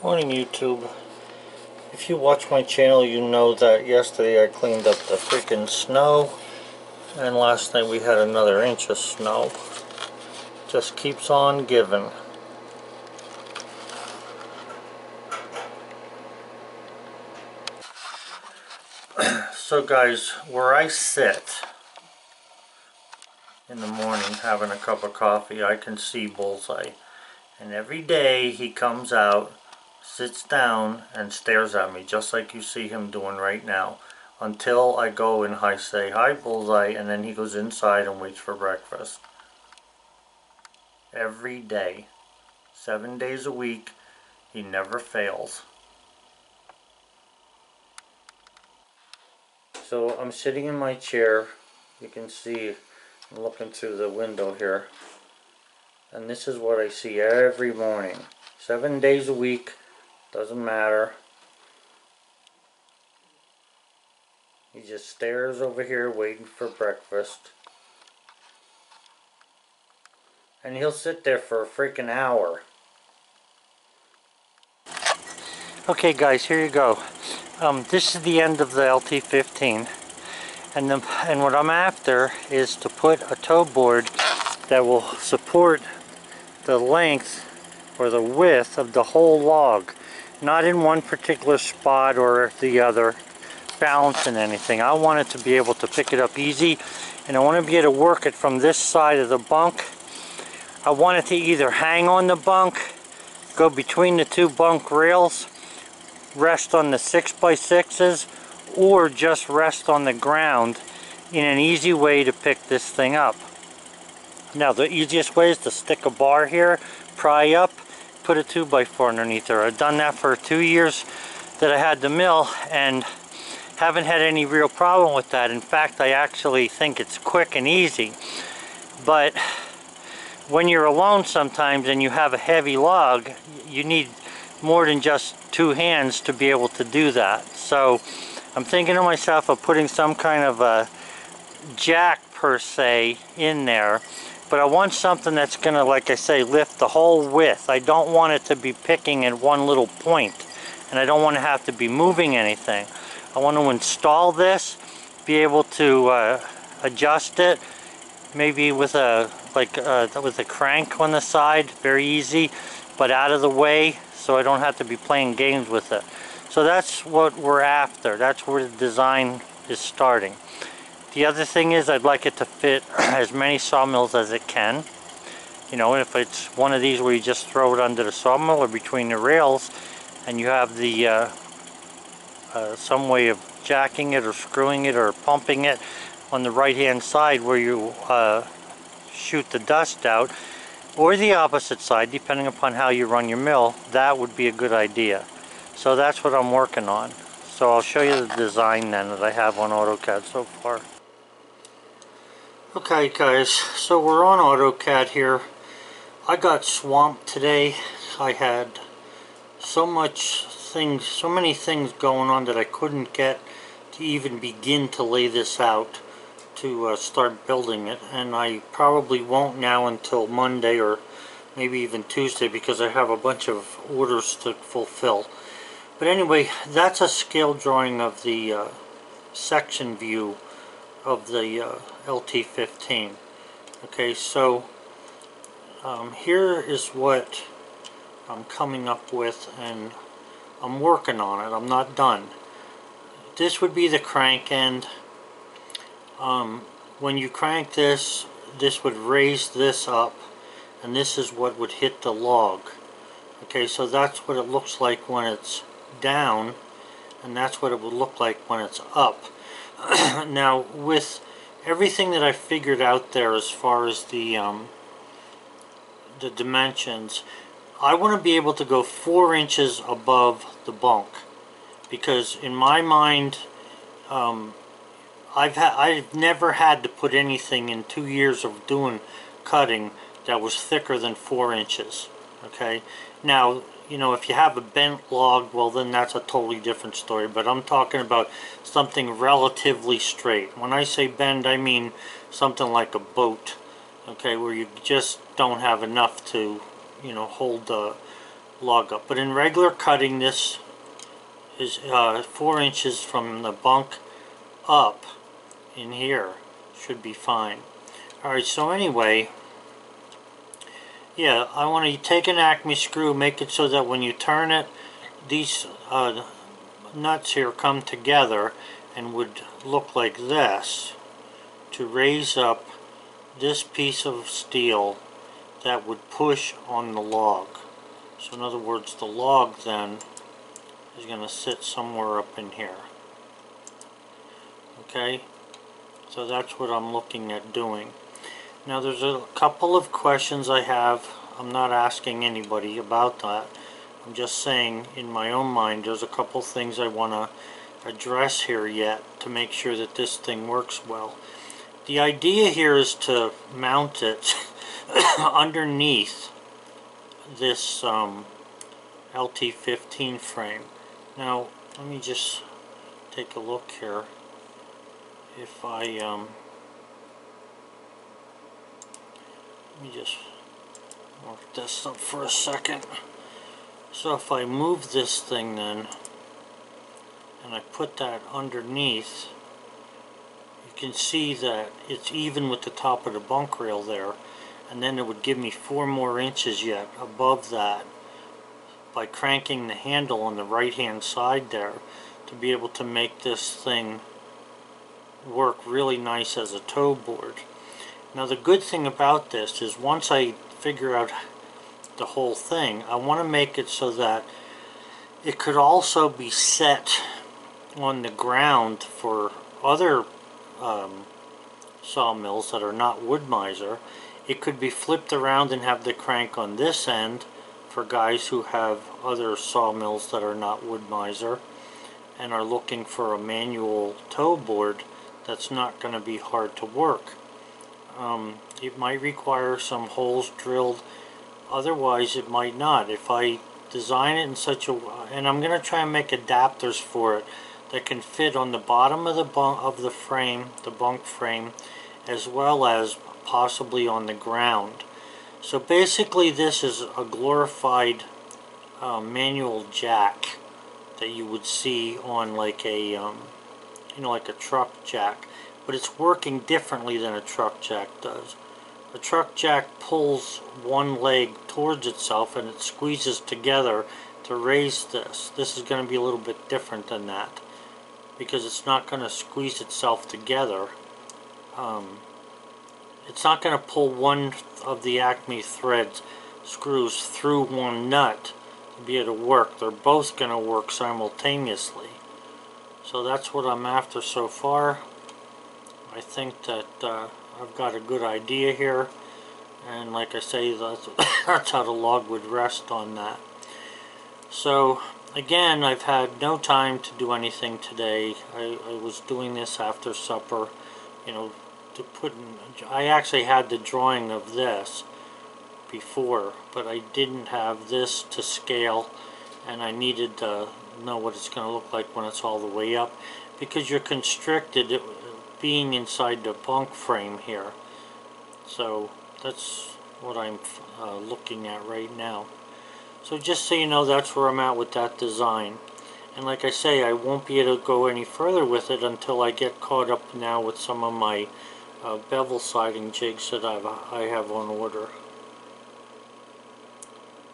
Morning YouTube. If you watch my channel, you know that yesterday I cleaned up the freaking snow, and last night we had another inch of snow. Just keeps on giving. So guys, where I sit in the morning having a cup of coffee, I can see Bullseye. And every day he comes out, sits down, and stares at me, just like you see him doing right now. Until I go and I say, "Hi Bullseye," and then he goes inside and waits for breakfast. Every day. 7 days a week. He never fails. So I'm sitting in my chair. You can see I'm looking through the window here. And this is what I see every morning. 7 days a week. Doesn't matter. He just stares over here waiting for breakfast. And he'll sit there for a freaking hour. Okay guys, here you go. This is the end of the LT15. And what I'm after is to put a toe board that will support the length or the width of the whole log. Not in one particular spot or the other, balancing anything. I want it to be able to pick it up easy, and I want to be able to work it from this side of the bunk. I want it to either hang on the bunk, go between the two bunk rails, rest on the 6x6s, or just rest on the ground in an easy way to pick this thing up. Now the easiest way is to stick a bar here, pry up, put a 2x4 underneath her. I've done that for 2 years that I had the mill and haven't had any real problem with that. In fact, I actually think it's quick and easy. But when you're alone sometimes and you have a heavy log, you need more than just 2 hands to be able to do that. So I'm thinking to myself of putting some kind of a jack per se in there, but I want something that's gonna, like I say, lift the whole width. I don't want it to be picking at one little point, and I don't want to have to be moving anything. I want to install this, be able to adjust it, maybe with a with a crank on the side, very easy, but out of the way, so I don't have to be playing games with it. So that's what we're after. That's where the design is starting. The other thing is I'd like it to fit as many sawmills as it can. You know, if it's one of these where you just throw it under the sawmill or between the rails, and you have the some way of jacking it or screwing it or pumping it on the right hand side where you shoot the dust out, or the opposite side, depending upon how you run your mill, that would be a good idea. So that's what I'm working on. So I'll show you the design then that I have on AutoCAD so far. Okay guys, so we're on AutoCAD here. I got swamped today. I had so many things going on that I couldn't get to even begin to lay this out to start building it, and I probably won't now until Monday or maybe even Tuesday, because I have a bunch of orders to fulfill. But anyway, that's a scale drawing of the section view of the LT15. Okay, so here is what I'm coming up with, and I'm working on it. I'm not done. This would be the crank end. When you crank this, this would raise this up, and this is what would hit the log. Okay, so that's what it looks like when it's down, and that's what it would look like when it's up. Now, with everything that I figured out there as far as the dimensions, I want to be able to go 4 inches above the bunk, because in my mind, I've never had to put anything in 2 years of doing cutting that was thicker than 4 inches. Okay, now, you know, if you have a bent log, well then that's a totally different story, but I'm talking about something relatively straight. When I say bend, I mean something like a boat, okay, where you just don't have enough to, you know, hold the log up. But in regular cutting, this is 4 inches from the bunk up in here. Should be fine. Alright, so anyway, yeah, I want to take an Acme screw, make it so that when you turn it, these nuts here come together and would look like this to raise up this piece of steel that would push on the log. So in other words, the log then is going to sit somewhere up in here. Okay, so that's what I'm looking at doing. Now there's a couple of questions I have. I'm not asking anybody about that. I'm just saying in my own mind there's a couple things I want to address here yet to make sure that this thing works well. The idea here is to mount it underneath this LT15 frame. Now let me just take a look here. If I let me just work this up for a second. So if I move this thing then and I put that underneath, you can see that it's even with the top of the bunk rail there, and then it would give me 4 more inches yet above that by cranking the handle on the right hand side there to be able to make this thing work really nice as a tow board. Now the good thing about this is once I figure out the whole thing, I want to make it so that it could also be set on the ground for other sawmills that are not Wood-Mizer. It could be flipped around and have the crank on this end for guys who have other sawmills that are not Wood-Mizer and are looking for a manual tow board that's not going to be hard to work. It might require some holes drilled, otherwise it might not. If I design it in such a way, and I'm going to try and make adapters for it that can fit on the bottom of the frame, the bunk frame, as well as possibly on the ground. So basically this is a glorified manual jack that you would see on like a you know, like a truck jack, but it's working differently than a truck jack does. A truck jack pulls one leg towards itself and it squeezes together to raise this. This is going to be a little bit different than that because it's not going to squeeze itself together. It's not going to pull one of the Acme threads, screws through one nut to be able to work. They're both going to work simultaneously. So that's what I'm after so far. I think that I've got a good idea here, and like I say, that's how the log would rest on that. So again, I've had no time to do anything today. I was doing this after supper, you know, to put in, I actually had the drawing of this before, but I didn't have this to scale, and I needed to know what it's going to look like when it's all the way up, because you're constricted being inside the bunk frame here. So that's what I'm looking at right now. So just so you know, that's where I'm at with that design. And like I say, I won't be able to go any further with it until I get caught up now with some of my bevel siding jigs that I have on order.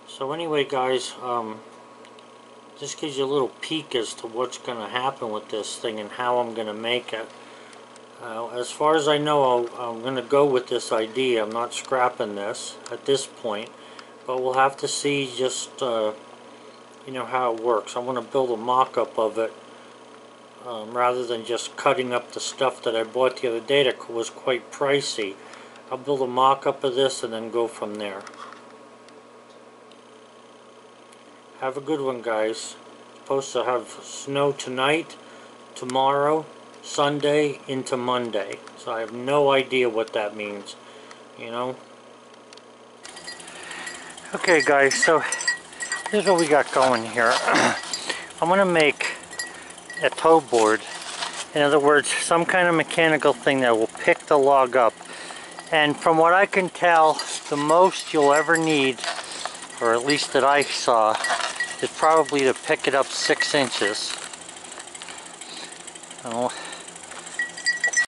So anyway guys, this gives you a little peek as to what's going to happen with this thing and how I'm going to make it. As far as I know, I'm going to go with this idea. I'm not scrapping this at this point, but we'll have to see just you know, how it works. I want to build a mock-up of it rather than just cutting up the stuff that I bought the other day that was quite pricey. I'll build a mock-up of this and then go from there. Have a good one, guys. Supposed to have snow tonight, tomorrow, Sunday into Monday. So I have no idea what that means, you know. Okay guys, so here's what we got going here. I'm going to make a tow board. In other words, some kind of mechanical thing that will pick the log up. And from what I can tell, the most you'll ever need or at least that I saw, is probably to pick it up 6 inches. Oh,